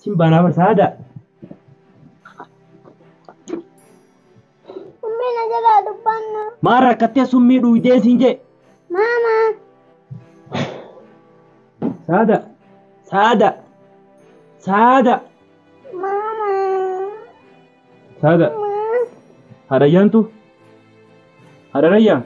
Simbana bersada. Ummi na jaga dubbanna. Mara katya summi duide sinje. Mama. Sada. Sada. Sada. Mama. Sada. Harayan tu. Hararaya.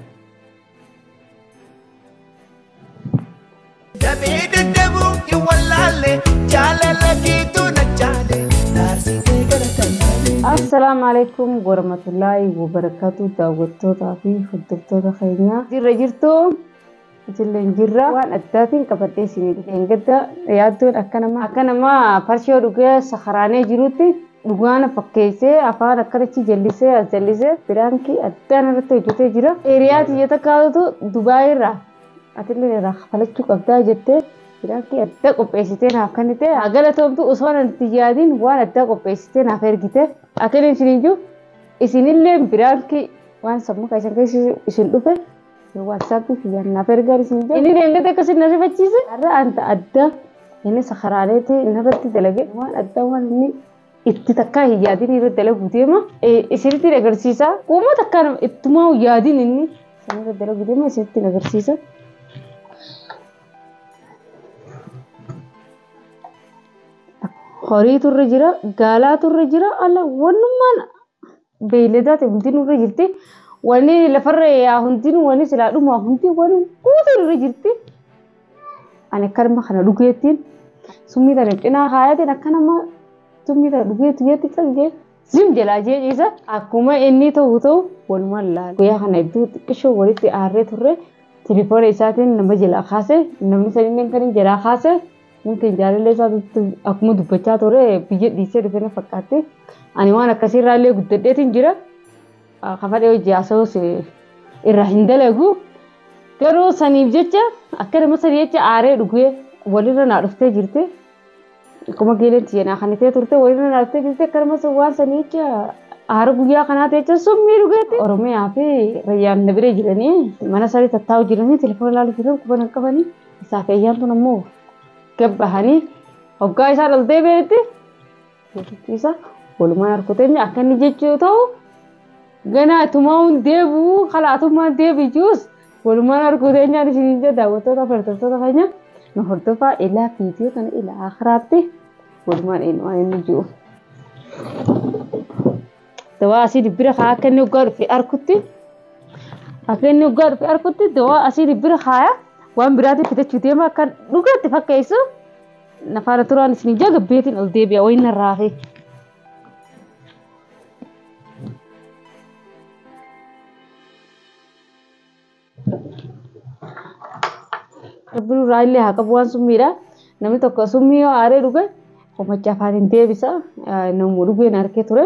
Assalamualaikum warahmatullahi wabarakatuh. Daawwattoota fi hordoftoota keenya jirra jirtu ijoolleen jirra waan addaatiin qabadhee isinii dhufeen yaaddoon akka nama farshoo dhugee sakaraanee jirutti dhugaana fakkeessee afaan akkanachi jallisee as jallisee biraankii addaan irratti hojjetee jira. Eeriyaa xiyyeeta kaa'utu Dubaay irraa atillee irraa falachuu qabdaa jettee biraankii adda qopheessitee naaf kennite galatoomtu osoo itti yaadiin waan addaa qopheessitee naaf ergite akkana isiniin isinillee biraankii waan sammuu keessan keessa isin dhufe WhatsApp fi naaf ergaa isin jedhu inni deengate akkasii na rifachiise har'a anta adda inni sakaraaneeti irratti dalage waan adda waan inni itti takkaa hin yaadiin irratti dalagu deema isinitti agarsiisa uummata akkaan ittumaa yaadiin inni irratti dalagu deema isinitti agarsiisa. Horii turre jira, gaalaa turre jira, alla wanumaan beeyladaa ta'e hundi nurra jirti. Wani lafarra yaa hundi wani silaa dhuma hundi wani guutuu nurra jirti. Ani akkanuma kana dhugeettiin summii tana cinaa kaayatiin akkanuma summii tana dhugeetti qalgee zim jalaa jeejiisa. Akkuma inni ta'u walumaan laala. Guyyaa kana iddoo xiqqishoo walitti aarree turre tilifoona isaatiin nama jalaa kaase namni saniin kan jalaa kaase. Mungkin jaalallee isaatti akkuma dubbachaa ture biyya dhiisee dhufe na fakkaatti. Ani waan akkasii irraallee guddadheetiin jira. Kafadhee hojii haasa'us irraa hin dalagu. Garuu saniif jecha akka nama sanii jecha aaree dhugee walirra naa dhuftee jirti. Akkuma geeleen xiyyanaa kanitee turte walirra naa dhuftee jirti akka nama waan sanii jecha aara guyyaa kanaa ta'e jecha summii dhugeetti. Oromiyaa fi rayyaan na bira jiranii mana sarii tattaa'u jiranii telefoona ilaaluu jiran quban hin qabanii isaaf eeyyaantu ammoo gabbahanii hoggaa isaa dhaltee beekti isa walumaan harkuteenni akka inni jechuu ta'u ganaa tumaa'uun deebi'uu kalaatummaan deebi'uus walumaan harkuteenyaan isin jedha daawwattoota hordoftoota keenya nu hordofaa ilaa fiidiyoo kana ilaa akiraatti walumaan eenyumaan inni jiru. Dawaa asii dibbira kaa akka inni hoggaa dhufe harkutti dawaa asii dibbira kaaya. Waan biraatiif fitachuu deema akka dhugaatti fakkeessu nafaana turaan isin jaga beetiin ol deebi'a wayna raafe. Rabbiin raallee haa qabu waan summiidha. Namni tokko summii yoo aaree dhuge qomacha afaanin deebisa namuu dhugeen harkee ture.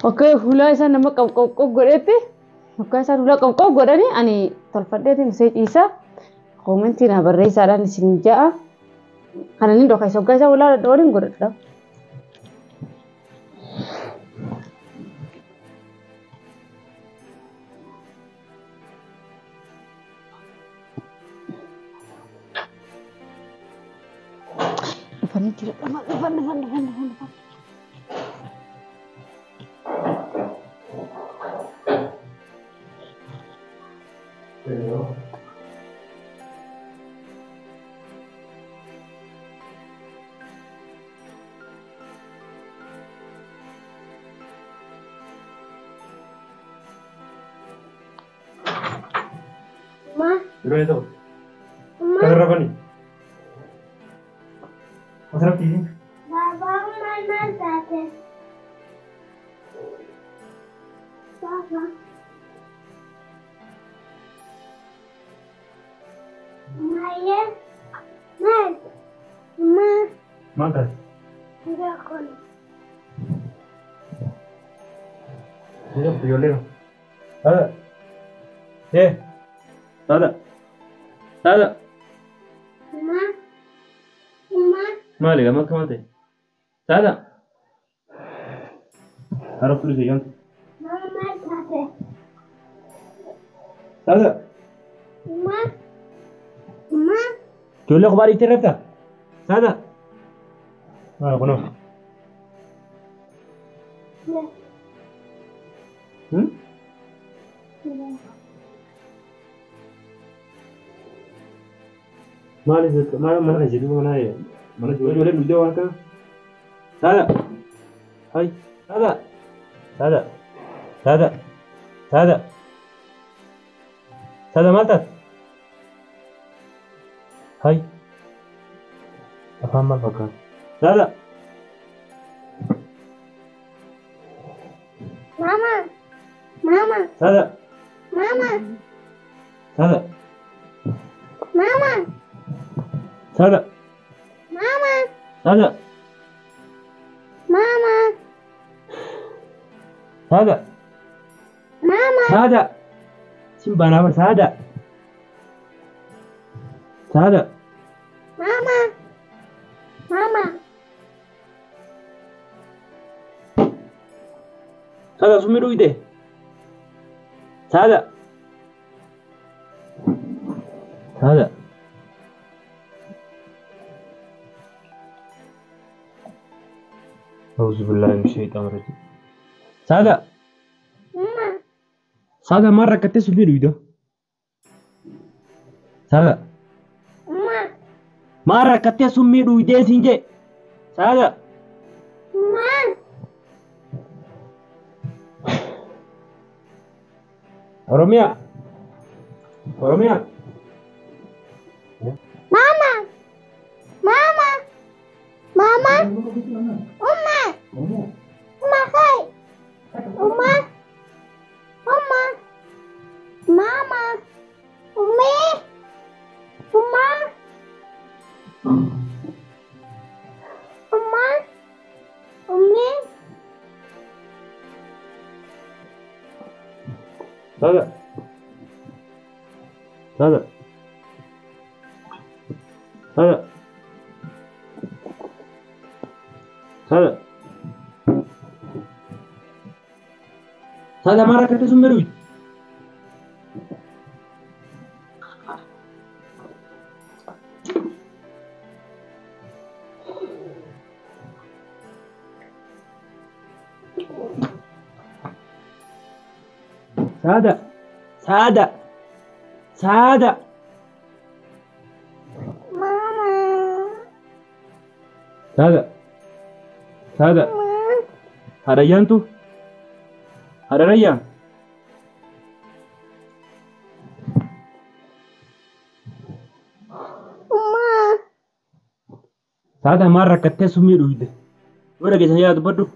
Akka fuulaa isaa nama qabqab godhetti akka isaan fuula qabqab godhanii ani tolfadheetiin isee ciisa. Komentii na barreessaadhaan isin ja'a. Kana ni dhoka isa gaasaa walaa waliin godhadha. Dhufanii jira dhufan. Dulu itu. Kamera apa nih? Masalah TV. Baba mana tadi? Baba. Maya. Mana? Tidak kon. Ini violino. Ada. Ada. Mali, kamu kemana? Ada. Harap tulis jangan. Ada. Coba kembali cerita. Ada. Mana kono? Mana jadi mana jual jualan dulu jauh kan? Sada, hai, sada, sada, sada, sada, sada mata, hai, apa mal pakai? Sada, Mama. Mama. sada, Mama. sada, Mama. sada, Mama. sada, Mama. sada, Mama. sada, simpan apa sada, sada, Mama. Mama. sada sumiru ide, sada, sada. أعوذ بالله من الشيطان الرجيم. سادة Mama. سادة مرة كتسو بيرو سادة Mama. مرة كتسو ميرو يدي سنجي سادة Mama. أوروميا أوروميا Mama. Mama. Mama. Uma. Uma kai. Uma. Uma. Mama. Umi. Uma. Uma. Umi. سادة سادة سادة سادة سادة مرة كتسو ميرو سادة سادة سادة Mama. سادة سادة Mama. هذا ريان تو هذا ريان Uma. سادة مرة كتسو ميرو يدي ورا كيسا يا بدو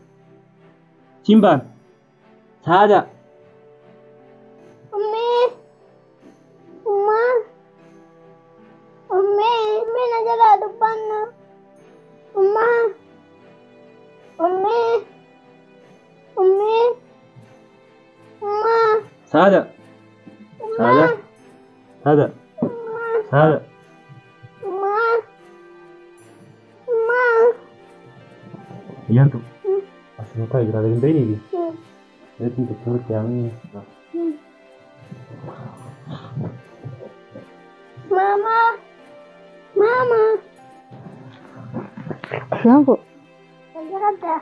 سيمبان سادة Umi. Uma. Umi. Umi na jaga depan na. Uma. Umi. Umi. Uma. سادة سادة سادة Uma. سادة Uma. Uma. ريان تو أصلا كاي جرا لين بيني دي Hmm. لكن دكتور كامل Mama. Mama. Kenapa? Ada.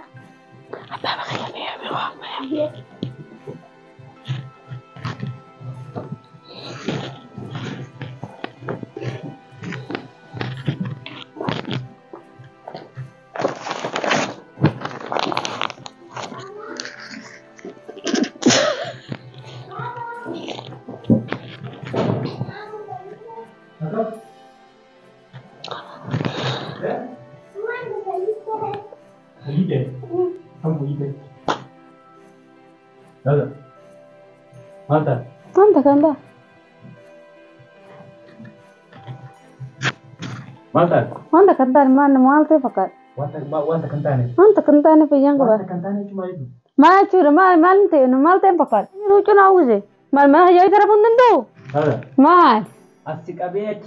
هذا ماذا Anta kanda. ماذا Anta kanda mana malte pakat. وانت كنتاني Anta kantane payang ka ba? وانت كنتاني cuma itu Ma chura ma malte no malte pakat. Lucu na uze. Mal ma hayo tara pundan do. هذا Ma. asik abe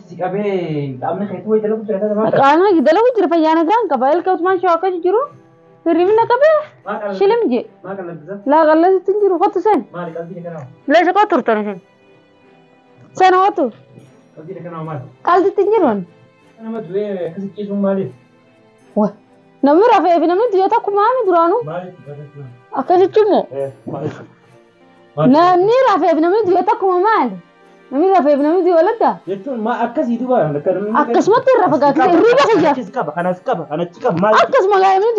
amne khaitu itu lagu cerita sama Kana gidala ko jira payana gran ka bail ka usman shoka jiru. Rivina ka be. Shilim je. ما كان لبزة La galla tinjiru khatu sen. ما لك قصدي كنا La sa ko turtan sen. Sen watu. قصدي كنا ما Kaldi tinjiruan. أنا ما دوي كذا كيسون مالي Wah. Namni rafee fi namni diyoota kumaami duraanuu akkasitti immoo namni rafee fi namni diyoota kuma maali? Namni rafee fi namni diyoo ladda? Jechuun maa akkasiitu ba'a akkasumatti irra fagaatee hirriba kiyya. Kanas qaba kanatti qaba maal? Akkasuma gaa namni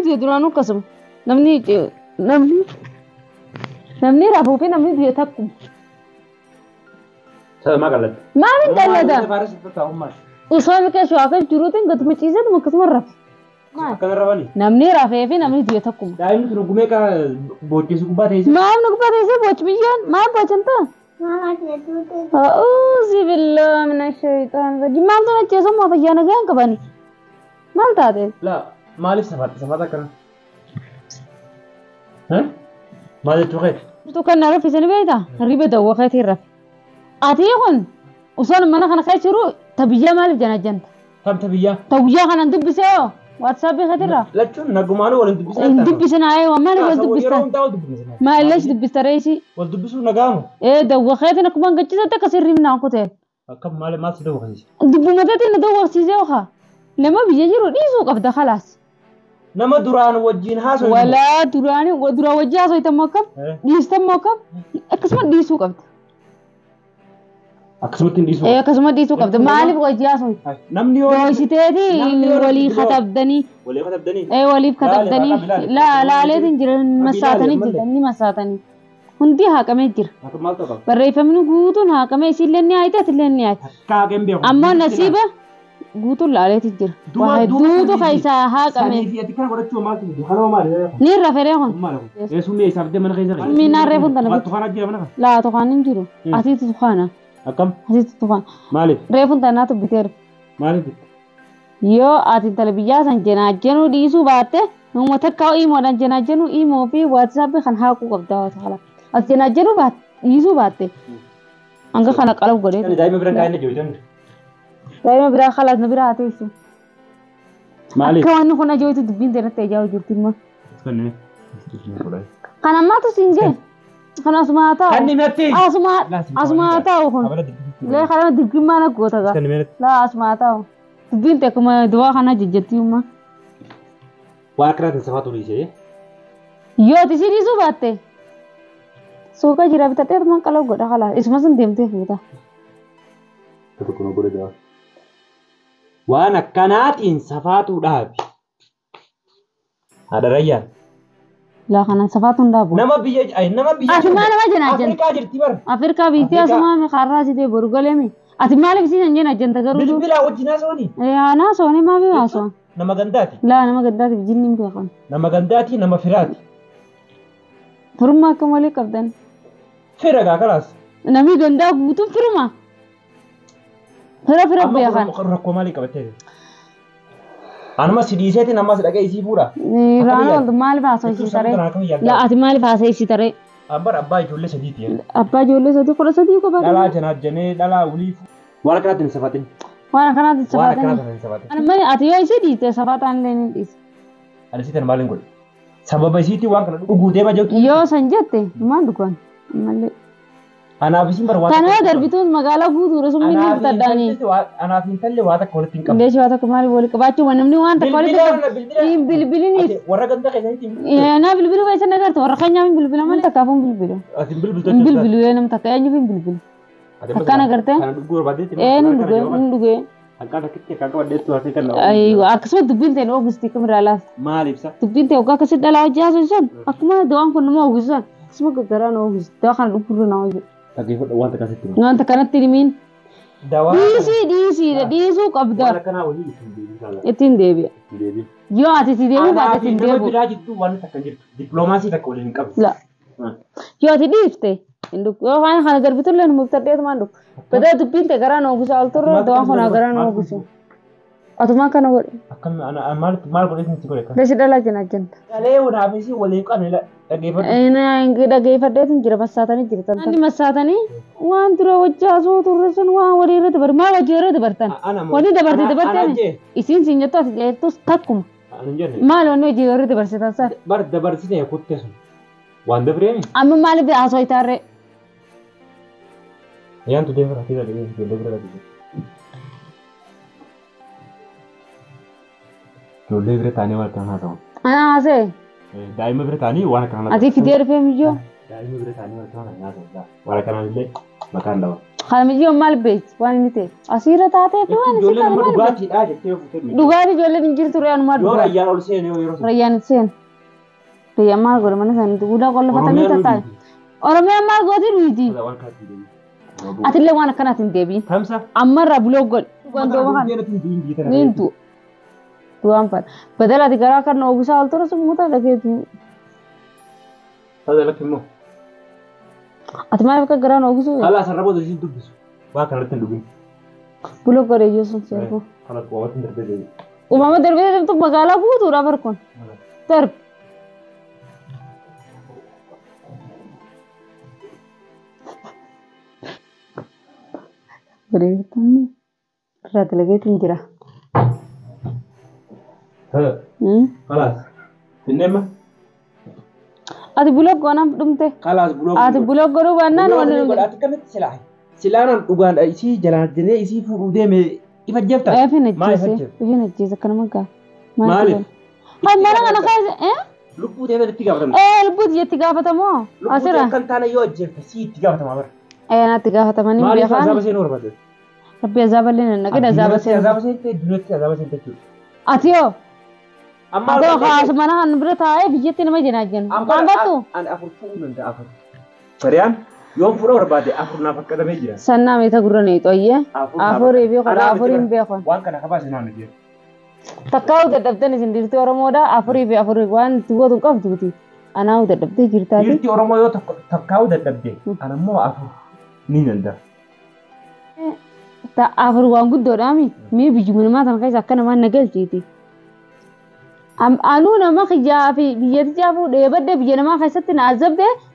diyoo duraanuu akkasuma namni rafuu fi namni diyoo takkuma. Sama qalladha. Maaliin qalladha? Usoo keessa akka jiruutiin gatuma ciiseetu akkasuma rafe. Akkana rafani. Namni rafee fi namni diyoo takkuma. Daa'imni sun gumee ka booddee gubbaa teessee. Maal gubbaa teessee boochi biyyaan maal boochantaa? أعوذ بالله من الشيطان الرجيم ما أنتوا نجسوا ما فيانا كان كباني ما أنتوا لا مالي سفاتة كنا ها مالي تروحي تو كان نعرف في سنة بيتا ريبة دوا خير الرف أتيهون وصل منا خنا خير شروع تبيجا مال جناجنت كم تبيجا خنا ندب بسيو واتساب بخير لا شو نجمانو ولا ندب بسنا ندب بسنا أيوة ما ندب بسنا ما إلاش دب بستريسي ولا دب بسنا نجامو إيه دوا خير نكمان قتشة تكسر ريمنا كتير كم ما تدوا خير دب ما تدي ندوا سيزوها لما بيجيرو ديسو قفدا خلاص نما دران وجين هاسو ولا دراني ودرا وجه هاسو يتمكب ديستمكب أكسمت ديسو قفدا أكسمت ديسو إيه أكسمت ديسو قفدا ما ألف وجه هاسو نمني دوشتي ولي خطبدني إيه ولي خطبدني لا ليه تنجر مساتني جدني مساتني هندي هاكمه جر بريفمنو غوتون هاكمه يسيلني آيته تلني آيته أما نصيبه غوتون لاليه تجر واحد دوتو خيسا هاكمه نير رفيره هون مينار رفون تنا لا تخانين جرو أتيت تخانا أكم أتيت تخان مالي رفون تنا تبتير مالي yoo ati talbiyaa san jenajjenu dhiisuu baatte nama takka iimoodhaan jenajjenu iimoo fi waatsaap kan haaquu qabda wataala ati jenajjenu dhiisuu baatte hanga kana qalab godhee daa'ima bira kaa'inna jiru daa'ima biraa khalaas na biraa teessu maaliif akka wanni kun ajootu dubbiin teessee ijaa jirti immoo kan ammaatu siin jee kan asumaa taa'u asumaa taa'u kun lee kana dirqimmaa na goota gaa laa asumaa taa'u بنت كما دوا خنا ججتي وما واكرات سفاتو ليسه يو تسيري سو باتة سوكا جرا بتاعته ما كلام غدا خلا اسمه سن ديمته فيتا تكونو غدا جوا وانا كانات ان سفاتو داب هذا ريان لا خنا سفاتو داب نما بيج اي نما بيج اسمع نما جناجن افريقيا جرتي بر افريقيا بيتي اسمع من خراجي دي برغله مي أتي مالك سين جنا جنت كرودو بلا وجنا سوني يا أنا سوني ما بي أسون نما غنداتي لا نما غنداتي بجنين بيخون نما غنداتي نما فراتي فرما كمالي كردن فرقا خلاص نمي غندا بوتو فرما فرا بيخون ركو مالي كبتة أنا ما سديسة نما سداك إيشي بورا رانا مال باسو إيشي ترى لا أتي مال باسو إيشي ترى أبار أبا يجولي سديتي أبا جولي سدي كل سدي كبار لا جنات جنة لا ولي ولا كرات نسفتين وانا كرات نسفتين أنا ما أتي أي شيء دي سفتان لين ديس أنا سيتن مالين قول سبب أي شيء وان كنا وجودة ما جوك يو سنجته ما دكان مالي أنا بسيم برواتا كنا دربيتوس مقالة بود ورسوم مني بتداني أنا فين تلي واتا كولتين كم ليش واتا كمالي بقول كباتشو ونمني وان تكولتين بلبلني ورا كندا كذا أنا بلبلو بس أنا قلت ورا خنيا من بلبل ما تكافون بلبلو بلبلو أنا متكاين جبين بلبل أكان قلت إيه ندوغي أكان كتير كاكا بديت تو هاتي كلا أيوة أكسب دبين تاني أوغستي كم رالاس ما لبسا دبين تاني أوغا كسر دلوا جاهز جد أكمل دوام كنا ما أوغزان اسمه كتيران أوغز ده خان أقول ناوي أكيد وان تكاسي وان تكانت تريمين دوا ديسو قبضة ولا كنا ولي يتين ديبي يو أتي ديبي بعد تين ديبو أنا بيراجع تو وان تكانجر دبلوماسي تكولين كم لا يو أتي ديفته induk yo kan garbitul len mubtadi teman duk pada dupin te garan ogus altur doang khona garan ogus atuma kan go akan ana mal go lesin sikore kan desi dala jenajen kale una bisi wole kan la dagefat ina ingi dagefat tin jira masatani jira tan andi masatani wan turo wajja so turresan wa wari red bar ma wajere de bartan wani de barte isin sinyato to takum mal wani jere de barsetan sa bar de barsine kuttes wan de bremi amma mal be aso itare yan tu devra tira de devra de Ijoollee bira taa'anii waan kana haasa'u. Ana haasa'e. Daa'ima bira taa'anii waan kana Ati fidee dhufee miyyoo. daa'ima bira taa'anii waan kana haasa'u. Waan kanaan illee maqaan dhawa. Kana miyyoo maal beekti waan inni ta'e. Asiirra taatee fi waan Ijoollee nama dhugaatiidha jettee fuutee. Dhugaatii ijoolleen hin jirtu re'aanumaa Yoo dhugaa. rayyaan ol seene yeroo Rayyaan itti seenu. Rayyaan maal godha mana isaanii duudhaa qollafatanii tattaa'e. Oromiyaan maal gooti duwiti. waan kaatti deemu. Atillee waan akkanaatti hin deebiin. Tamsa. Ammarraa buloo godhi. Wantoota kana. Niintu. Tuan par. Padahal ati gara kan ogusa altura semua lagi tu. Ada lagi mo. Ati mana ka gara ogusa? Ala sarabo tu situ bisu. Wah kan letak dulu. Bulog kore jo sun siapa? Kalau kau awak tidak beda. Umama terbeda tu magala bu tu rapper kon. Ter. Beritamu. Rat lagi tinjira. Kalas. Sinema. Ati bulog gona dumte. Kalas bulog. Ati bulog goru wana no. Ati kamit silah. Silaran ugan isi jalan jene isi fude me ifa jefta. Eh fina jese kana maga. Mali. Hai mana kana kai Lupu dia ada tiga batang. lupu dia tiga batang Asira. Kan tanah yo jefta si tiga batang apa? Na tiga batang ni Mali biasa. siapa sih nur pada? Tapi zabalin na kita zabalin. Siapa sih itu duit siapa sih itu? Atio. Amma Atau khas mana han berita bijeti nama jenajan. Apa tu? An aku pun nanti aku. Kalian Yom fura berbeda, aku nak pakai dalam meja. Sana meta guru ni tu iya. Aku review kalau aku review kan. Wan kan apa sih namanya dia? Takau tetap ni sendiri tu orang muda. Aku review wan tu tu kau tu. Anak udah tetap cerita tu. Jadi orang muda takau tetap dia. Anak mau aku ni nanda. Tak aku wan good dorami. Mi biju mana tanpa kai sakkan nama nagal cerita. Anu nama kerja bijeti jabu debat deh bijeti nama kai satu nazab deh.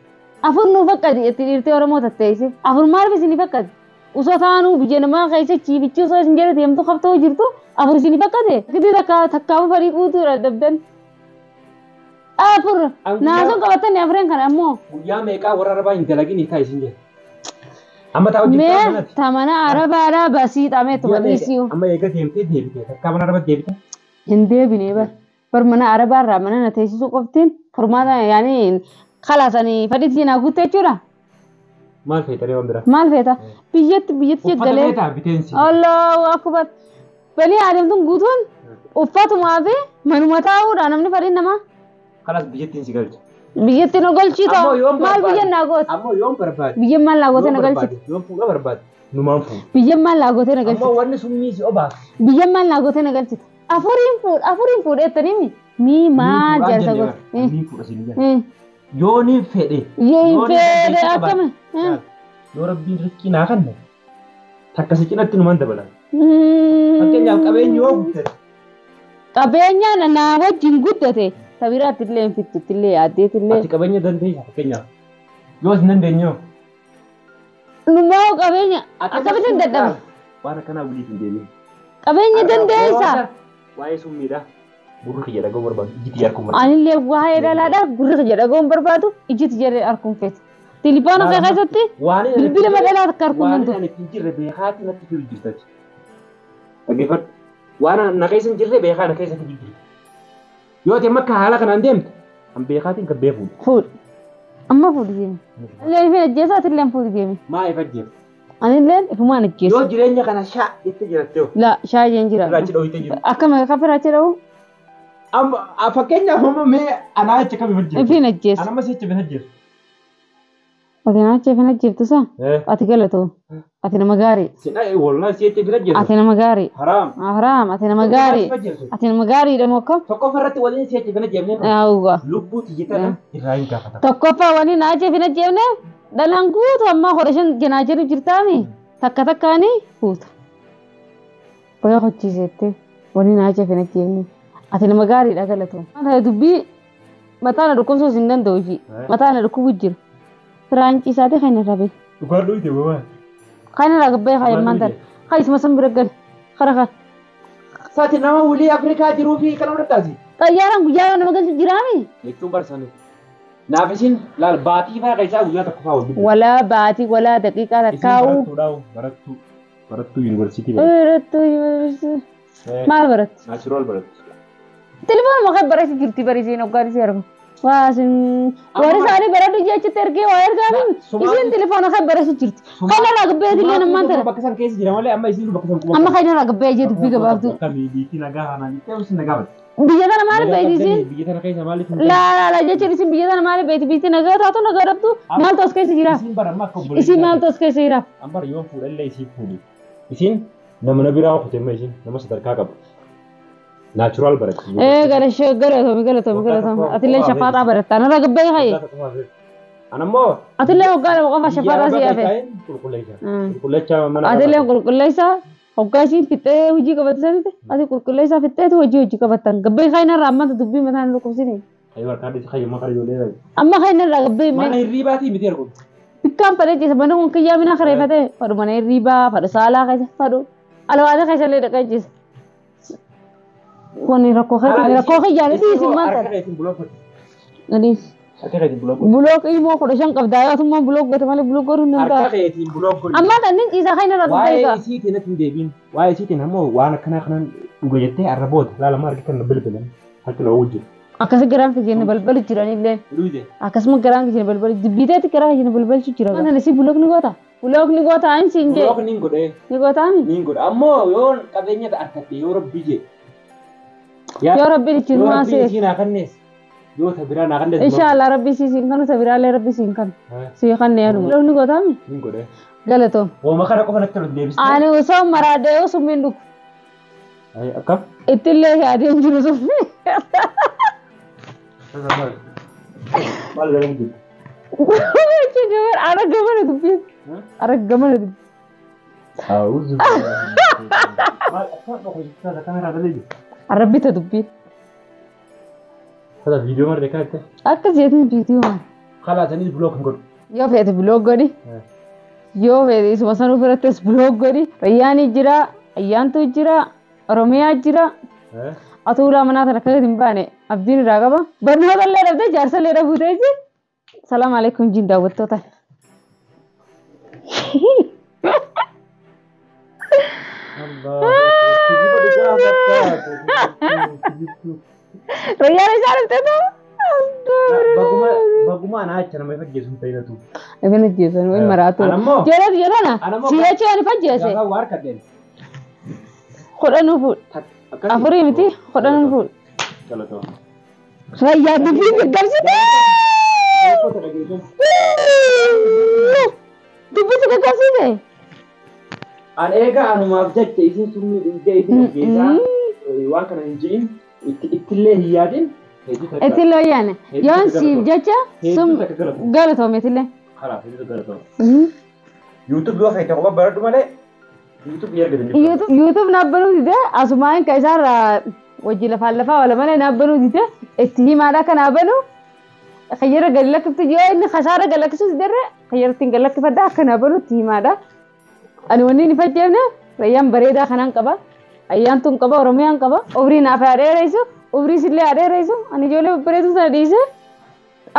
Afur nu fakkat irti orang mau tattesi. Afur mar bi sini fakkat. Usah thanu bijena ma kaise cibicu usah senjata diam tu kap tu jirtu. Afur sini fakkat deh. Kita thakkamu fari kutu dabdan. Afur naso kawatan ya friend kan ammo. Ya mereka orang Arab ini lagi nikah isinya. Amma tahu kita mana? Tamana Arab basi tame tu isiu. Amma ega tempe debite. Thakkamu Arab debite. Hinde bini ba. Per mana Arab mana na tesi su koftin. Formada yani خلاص أنا فريد هنا قلت أجورا ما الفيتا اليوم درا ما الفيتا بيجت جلي الله أكبر بني عالم تون قطون وفات ما في منو متاور أنا من فريد نما خلاص بيجت تنسي قلت بيجت نقول شيء تو ما بيجت نقول أمو يوم برباد بيجت ما لاقوت نقول شيء يوم فوق برباد نمان فوق بيجت ما لاقوت نقول شيء أمو ورني سمي سي أبا بيجت ما لاقوت نقول شيء أفورين فود إتني مي ما جالس أقول مي فود أسيني Yoni fede. Yoni fede akam. Yo Rabbi rizki na kan. Takka sikinatti numan dabala. Fakkeenyaaf qabeenyi yoo guddate. Qabeenya na wajjin guddate. Sabiraatti illee hin fittutti illee yaaddeetti illee. Ati qabeenya dandeenya fakkeenyaaf. Yoos hin dandeenyu. Numaa qabeenya akkamitti hin dadhabe. Waan akkanaa waliif hin deemin. Qabeenya dandeessa. Waa'ee summiidha. Gurri kiyya dhagoo barbaadu ijji tiyya arkuun barbaadu. Anillee waa'ee dhalaadhaa gurri kiyya dhagoo barbaadu ijji tiyya arkuun feete. Tilifoona kee keessatti bilbila magaalaa akka arkuun dandu. Waan ani jirre beekaati natti firu jirtati. Dhaggeeffadhu. Waan na keessa hin jirre beekaa na keessa jirti. Yoo ta'e makka haala kanaan deemte an beekaatiin kan beefuudha. Fuudhi. Amma fuudhi deemi. Illee fi ajjeesaati illee fuudhi deemi. Maa ifa ajjeefu. Anillee ifumaan ajjeesu. Yoo jireenya kana shaa itti jirattee. La shaa jeen jira. Firaachi dhawite jiru. Akkama kafiraachi dhawu. Fakkeenyaaf amma mee anaa achi kam hojjetu? Ifin ajjeesu. Anamma si achi hojjetu. Ati na achi ifin ajjeeftu saa? Ati galatoo. Ati nama gaarii. Walnaa si achi hojjetu. Ati nama gaarii. Haraam. Haraam. Ati nama gaarii. Ati nama gaariidha moo akkam? Tokkoffaa irratti waliin si achi ifin ajjeefne. Yaawuga. Lubbuu tiyyitan irraa hin gaafata. Tokkoffaa waliin na achi ifin ajjeefne dhalaan guutu amma hodhashan janaa jiru jirtaami. Takka takkaanii guutu. Boya hojiiseette waliin na achi ifin ajjeefne. Ati nama gaariidha galatoon. Mata dubbii mataa na dhukkubsuus hin danda'u ishii. Mataa na dhukkubu jiru. Firaanci isaati kan irra bee. Dhugaan dhuute baba. Kan irra gabbee kan ilmaan tan. Kan isuma san bira gal. Kara kan. Saati nama wulii Afrikaa jiruu fi kana fudhattaasi. Xayyaaraan guyyaa nama galchu jiraami. Jechuun barsanii. Naaf isin laal baatii fa'aa keessaa guyyaa tokko fa'aa wal dubbii. Walaa baatii walaa daqiiqaa lakkaa'u. Barattuu yuunivarsiitii barattu. Barattuu yuunivarsiitii. Maal baratti? Naachiraal baratti. Telefoon ma khabar si jirti bari sin ogar si argo. Wasin wari sari baradu jecha terke wire gamin. Isin telefoon khabar si jirti. Kana ragbe dile na mantara. Bakkasan keessa jira malee amma isin bakkasan kuma. Amma kana ragbe je dubbi gababtu. Kami biitti nagaa hanaan ta'us nagaa. Biyya tana maal beeti isin? Biyya tana keessa maaliif? La jecha isin biyya tana maal beeti biitti nagaa taatu nagaa rabtu. Maal tos keessa jira? Isin bara amma akka Isin maal tos keessa jira? Ambar yoo fuudhallee isin fuudhu. Isin nama biraa kutemme isin nama sadarkaa qabu. Natural barat. Galato. Atille shafaata barat. Ana ragbe hay. Anammo. Atille ogala qofa shafaata si afe. Qulqullecha mana. Atille qulqulleessa hoggaasi fixee hojii qabatanii ati qulqulleessa fixee hojii qabatan. Gabbe khayna ramma dubbi mataan luqsini. Ayo warqaadhi si khayma qara yoo leeyahay. Amma khayna ragbe me. Mana hirribaati miti argu. Bikkaan fadhe jisa mana kun kiyyaa mina khareefate fadhu mana hirribaa fadhu saalaa keessa fadhu alwaada keessa illee dhaqaa jisa. Wani rakkoo xiyyaanii dhiisin maal ta'a? Gadiis. Bulook ilmoo 15 qabdaa yoo tummaa bulook gote malee bulook godhuun nan ta'a. Harka keetiin bulook godhu. Amma kanneen ciisaa kan irra dhufee egaa. Waa'ee isiitiin natti hin deebiin. Waa'ee isiitiin ammoo waan akkanaa kanan dhuga jettee arraboota laalamaa argitan bilbilan harki na wajjin. Akkasii garaan kijjenne balbalu jiranillee. Akkasuma garaan kijjenne balbalu dibbiteetti garaan kijjenne balbalchu jira. Kana si bulook ni goota. Bulook ni goota aan siin jee. Bulook ni godhee. Ni gootaami. Ni godha ammoo yoo qabeenya ta'atte yoo rabbi jee. Yoo rabbi dichiin maasee. Rabbi siin akannees. Yoo tabiraa naa kannees. Inshallah rabbi siin kanu tabiraalee rabbi siin kanu. Sii kannee anu. Bulook ni gootaami. Ni godhee. Galatoom. Wooma kana qofa natti deebiste. Ani osoo maraadee osoo mindu. Akkam? Ittillee yaadeen jiru suffi. Maal galan jiru? Gabar araggamana dubbiin. Araggamana dubbiin. Auzu. Maal akka dhokojtaa kamera dalee. Arabbita dubbiin. Kada video mar dekaatte. Akka jeetiin video. Khala tani blog godhu. Yoo feete blog godhi. Yoo feete isuma sanuu firattes blog godhi. Rayyaanii jira, ayyaantu jira, Oromiyaa jira. Atuulaa manaa tana akka hin baane abdiin irraa qaba. Barnoota illee dhabdee jaarsa illee dhabutee ji. Salaam alaikum jin daawwattoota. Rayyaan isaa dhabdeetu. Baguma anaa acha nama fajjeesu hin fayyadatu. Ifin ajjeesan wayi maraatu. Jeerat jedhana. Siyachi ani fajjeese. Gagaa waar kadeen. Kudhanuu fuudh. Afurii miti kudhanuu fuudh. Galatoo. Rayyaan dubbii gaggabsite. Dubbisi gaggabsite. An egaa anumaaf jecha isin sunni dhugee isin geessaa waan kana hin jiin ittillee hin yaadin. Ittillee yaane. Yoon siif jecha sun galatoome ittillee. Kalaaf isin galatoome. YouTube yoo feete qofa baradhu malee YouTube erga YouTube naabbanuu dide asumaan ka isaarraa wajji lafaa wala malee naabbanuu dide itti himaadhaa kan naabbanuu khayyara gadi lakkiftu yoo inni khasaara gadi lakkisuus dirre khayyartiin gadi lakkifadhaa akka naabbanuu itti himaadhaa. Ani wanni hin fajjeefne rayyaan bareedaa kanaan qaba. Ayyaantuun qaba Oromiyaan qaba. Obrii naaf adeereysu obrii sillee adeereysu ani ijoollee babbareedu sana dhiise.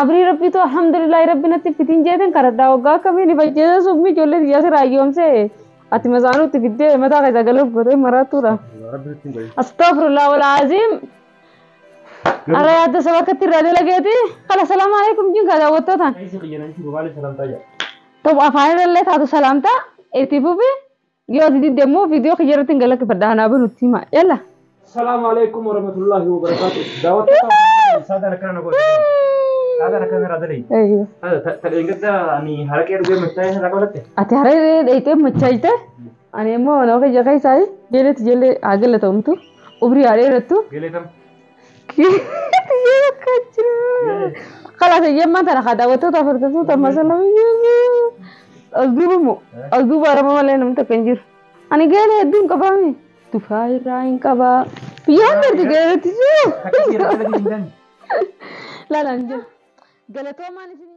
Abrii rabbiitu alhamdulillahi rabbi natti fitiin jeetin karadhaa waggaa akkamiin hin fajjeessa summi ijoollee biyyaa sirraa ayyoomsee. Ati masaanuutti fiddee mataa keessa galuuf gootee maraatuudha. Astaghfirullah wal azim. Ara yaadda saba akkatti irraa dalageeti. Kala salaamu alaikum jin kaa daawwattootaan. Ta'u afaan irrallee taatu salaamtaa itti fufi yoo ati diddeemmoo viidiyoo kiyyaarratti hin galakkifadha hanaa banutti hima. Yalla. Salaamu alaikum warahmatullahi wabarakatuh. Daawwattootaan saadaan akkana godhe. Saadaan akkana irraa dalee. Tadheengadda ani haraqee dhugee machaa'ee irraa qabalatte. Ati haraqee dheeyitee machaa'ite ani immoo nama kiyya keessaa jeeletti jeelee haa galatoomu ubrii haa dheerattu. Geeleetam. Geele akka jira. Kalaas eeyyammaa tana haa daawwattoota afartasuuta masallamii. As duuba arama malee namni takka hin jiru. Ani geele hedduun qabaami. Tufaa irraa hin qabaa. Biyyaan mirti geeletti jiru. Laalaan jira. Galatoomaan isin